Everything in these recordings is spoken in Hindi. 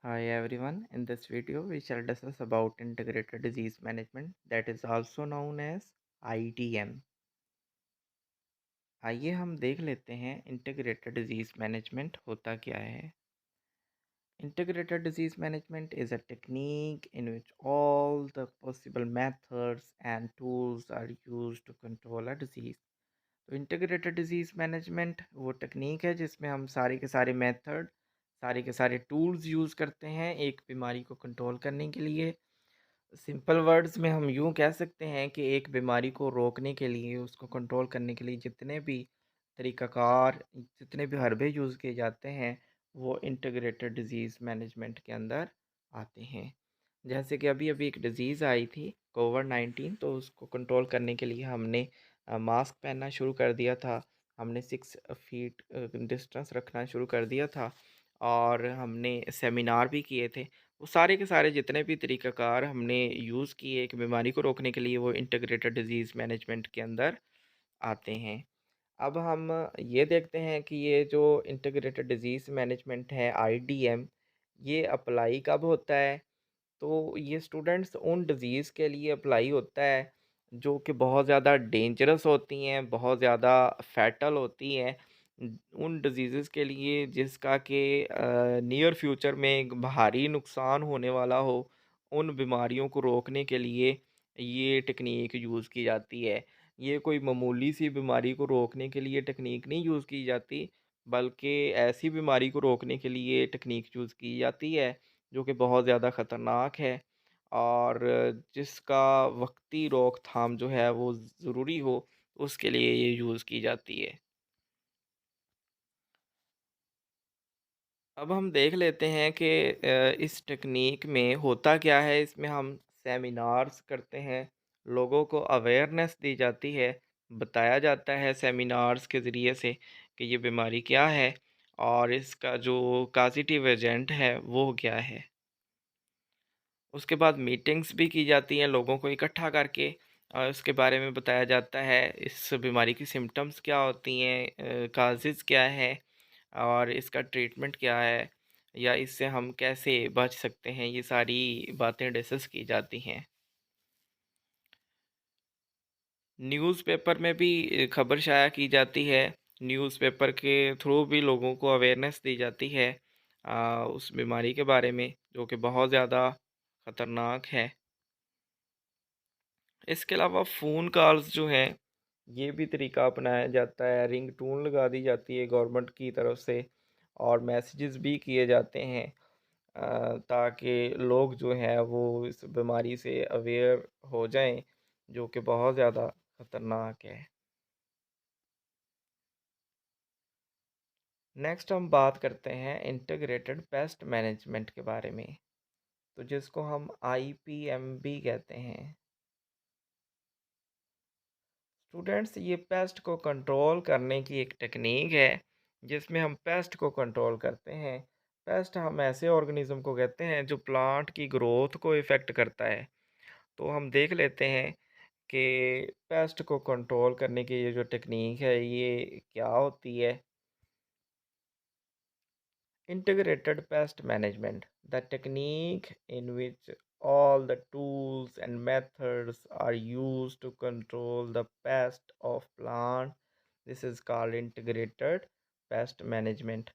Hi everyone, in this video we shall discuss about integrated disease management that is also known as IDM। आइए हम देख लेते हैं इंटीग्रेटेड डिजीज मैनेजमेंट होता क्या है। Integrated disease management is a technique in which all the possible methods and tools are used to control a disease। तो इंटीग्रेटेड डिजीज मैनेजमेंट वो टेक्निक है जिसमें हम सारे के सारे मेथड सारे के सारे टूल्स यूज़ करते हैं एक बीमारी को कंट्रोल करने के लिए। सिंपल वर्ड्स में हम यूँ कह सकते हैं कि एक बीमारी को रोकने के लिए, उसको कंट्रोल करने के लिए जितने भी तरीक़ाकार, जितने भी हरबे यूज़ किए जाते हैं, वो इंटीग्रेटेड डिज़ीज़ मैनेजमेंट के अंदर आते हैं। जैसे कि अभी-अभी एक डिज़ीज़ आई थी कोविड-19, तो उसको कंट्रोल करने के लिए हमने मास्क पहनना शुरू कर दिया था। हमने 6 फीट डिस्टेंस रखना शुरू कर दिया था और हमने सेमिनार भी किए थे। वो सारे के सारे जितने भी तरीक़ाकार हमने यूज़ किए एक बीमारी को रोकने के लिए, वो इंटीग्रेटेड डिज़ीज़ मैनेजमेंट के अंदर आते हैं। अब हम ये देखते हैं कि ये जो इंटीग्रेटेड डिज़ीज़ मैनेजमेंट है आईडीएम, ये अप्लाई कब होता है? तो ये स्टूडेंट्स उन डिज़ीज़ के लिए अप्लाई होता है जो कि बहुत ज़्यादा डेंजरस होती हैं, बहुत ज़्यादा फैटल होती हैं। उन डिज़ीज़ेज़ के लिए जिसका कि नियर फ्यूचर में एक भारी नुकसान होने वाला हो, उन बीमारियों को रोकने के लिए ये टेक्नीक यूज़ की जाती है। ये कोई मामूली सी बीमारी को रोकने के लिए टेक्नीक नहीं यूज़ की जाती, बल्कि ऐसी बीमारी को रोकने के लिए टेक्नीक यूज़ की जाती है जो कि बहुत ज़्यादा ख़तरनाक है और जिसका वक़्ती रोकथाम जो है वो ज़रूरी हो, उसके लिए ये यूज़ की जाती है। अब हम देख लेते हैं कि इस टेक्नीक में होता क्या है। इसमें हम सेमिनार्स करते हैं, लोगों को अवेयरनेस दी जाती है, बताया जाता है सेमिनार्स के ज़रिए से कि ये बीमारी क्या है और इसका जो पॉजिटिव एजेंट है वो क्या है। उसके बाद मीटिंग्स भी की जाती हैं लोगों को इकट्ठा करके और उसके बारे में बताया जाता है इस बीमारी की सिम्टम्स क्या होती हैं, काजेज़ क्या है और इसका ट्रीटमेंट क्या है या इससे हम कैसे बच सकते हैं, ये सारी बातें डिस्कस की जाती हैं। न्यूज़पेपर में भी खबर शाया की जाती है, न्यूज़पेपर के थ्रू भी लोगों को अवेयरनेस दी जाती है उस बीमारी के बारे में जो कि बहुत ज़्यादा ख़तरनाक है। इसके अलावा फ़ोन कॉल्स जो हैं, ये भी तरीका अपनाया जाता है, रिंगटोन लगा दी जाती है गवर्नमेंट की तरफ से और मैसेजेस भी किए जाते हैं ताकि लोग जो हैं वो इस बीमारी से अवेयर हो जाएं, जो कि बहुत ज़्यादा ख़तरनाक है। नेक्स्ट हम बात करते हैं इंटीग्रेटेड पेस्ट मैनेजमेंट के बारे में, तो जिसको हम आईपीएम भी कहते हैं। स्टूडेंट्स, ये पेस्ट को कंट्रोल करने की एक टेक्निक है जिसमें हम पेस्ट को कंट्रोल करते हैं। पेस्ट हम ऐसे ऑर्गेनिज्म को कहते हैं जो प्लांट की ग्रोथ को इफ़ेक्ट करता है। तो हम देख लेते हैं कि पेस्ट को कंट्रोल करने की ये जो टेक्निक है ये क्या होती है। Integrated pest management, the technique in which all the tools and methods are used to control the pest of plant. This is called integrated pest management।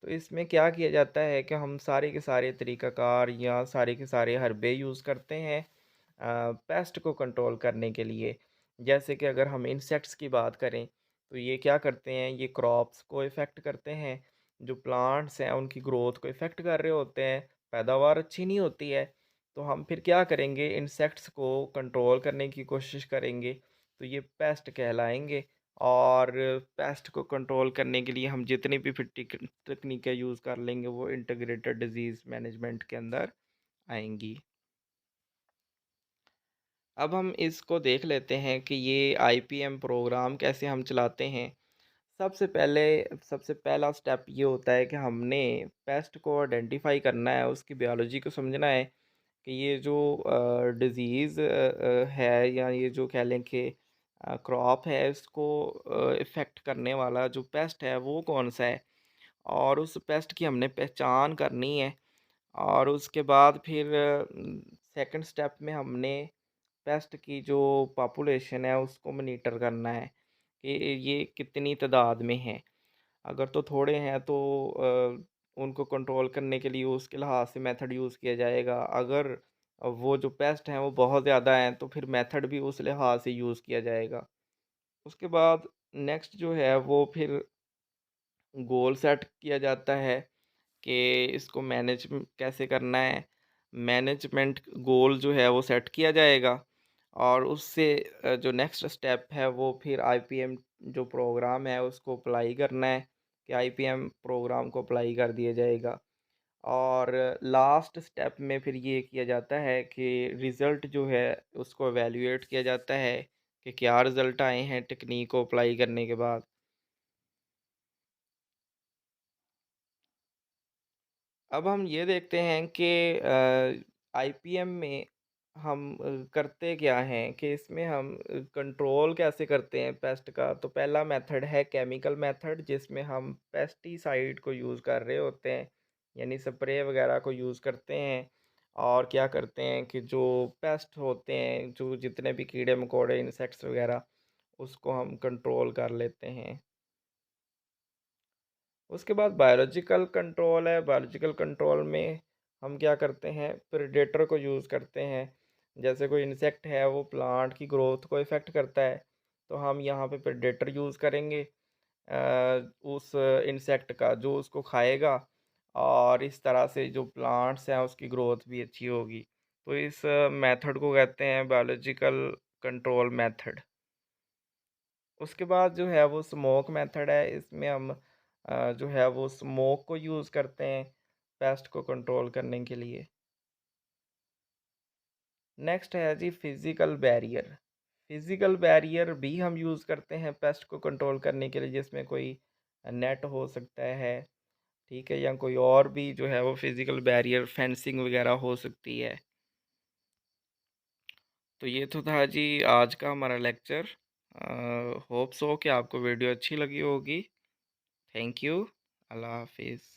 तो इसमें क्या किया जाता है कि हम सारे के सारे तरीक़ाकार या सारे के सारे हरबे यूज़ करते हैं पेस्ट को कंट्रोल करने के लिए। जैसे कि अगर हम इंसेक्ट्स की बात करें तो ये क्या करते हैं, ये क्रॉप्स को इफ़ेक्ट करते हैं, जो प्लांट्स हैं उनकी ग्रोथ को इफ़ेक्ट कर रहे होते हैं, पैदावार अच्छी नहीं होती है। तो हम फिर क्या करेंगे, इंसेक्ट्स को कंट्रोल करने की कोशिश करेंगे, तो ये पेस्ट कहलाएँगे। और पेस्ट को कंट्रोल करने के लिए हम जितनी भी फिर तकनीकें यूज़ कर लेंगे वो इंटीग्रेटेड डिज़ीज़ मैनेजमेंट के अंदर आएँगी। अब हम इसको देख लेते हैं कि ये आईपीएम प्रोग्राम कैसे हम चलाते हैं। सबसे पहले सबसे पहला स्टेप ये होता है कि हमने पेस्ट को आइडेंटिफाई करना है, उसकी बायोलॉजी को समझना है कि ये जो डिज़ीज़ है या ये जो कह लें कि क्रॉप है इसको इफ़ेक्ट करने वाला जो पेस्ट है वो कौन सा है और उस पेस्ट की हमने पहचान करनी है और उसके बाद फिर सेकंड स्टेप में हमने पेस्ट की जो पॉपुलेशन है उसको मॉनिटर करना है कि ये कितनी तादाद में है। अगर तो थोड़े हैं तो उनको कंट्रोल करने के लिए उसके लिहाज से मेथड यूज़ किया जाएगा। अगर वो जो पेस्ट हैं वो बहुत ज़्यादा हैं तो फिर मेथड भी उस लिहाज से यूज़ किया जाएगा। उसके बाद नेक्स्ट जो है वो फिर गोल सेट किया जाता है कि इसको मैनेज कैसे करना है। मैनेजमेंट गोल जो है वो सेट किया जाएगा और उससे जो नेक्स्ट स्टेप है वो फिर आईपीएम जो प्रोग्राम है उसको अप्लाई करना है कि आईपीएम प्रोग्राम को अप्लाई कर दिया जाएगा। और लास्ट स्टेप में फिर ये किया जाता है कि रिज़ल्ट जो है उसको एवेल्यूएट किया जाता है कि क्या रिज़ल्ट आए हैं टेक्नीक को अप्लाई करने के बाद। अब हम ये देखते हैं कि आईपीएम में हम करते क्या हैं कि इसमें हम कंट्रोल कैसे करते हैं पेस्ट का। तो पहला मेथड है केमिकल मेथड जिसमें हम पेस्टिसाइड को यूज़ कर रहे होते हैं, यानी स्प्रे वगैरह को यूज़ करते हैं। और क्या करते हैं कि जो पेस्ट होते हैं, जो जितने भी कीड़े मकोड़े इंसेक्ट्स वगैरह, उसको हम कंट्रोल कर लेते हैं। उसके बाद बायोलॉजिकल कंट्रोल है। बायोलॉजिकल कंट्रोल में हम क्या करते हैं, प्रेडेटर को यूज़ करते हैं। जैसे कोई इंसेक्ट है वो प्लांट की ग्रोथ को इफ़ेक्ट करता है, तो हम यहाँ पे प्रेडेटर यूज़ करेंगे उस इंसेक्ट का जो उसको खाएगा, और इस तरह से जो प्लांट्स हैं उसकी ग्रोथ भी अच्छी होगी। तो इस मेथड को कहते हैं बायोलॉजिकल कंट्रोल मेथड। उसके बाद जो है वो स्मोक मेथड है। इसमें हम जो है वो स्मोक को यूज़ करते हैं पेस्ट को कंट्रोल करने के लिए। नेक्स्ट है जी फिज़िकल बैरियर। फिज़िकल बैरियर भी हम यूज़ करते हैं पेस्ट को कंट्रोल करने के लिए, जिसमें कोई नेट हो सकता है, ठीक है, या कोई और भी जो है वो फिज़िकल बैरियर फेंसिंग वगैरह हो सकती है। तो ये तो था जी आज का हमारा लेक्चर। होप सो कि आपको वीडियो अच्छी लगी होगी। Thank you. अल्लाह हाफिज़।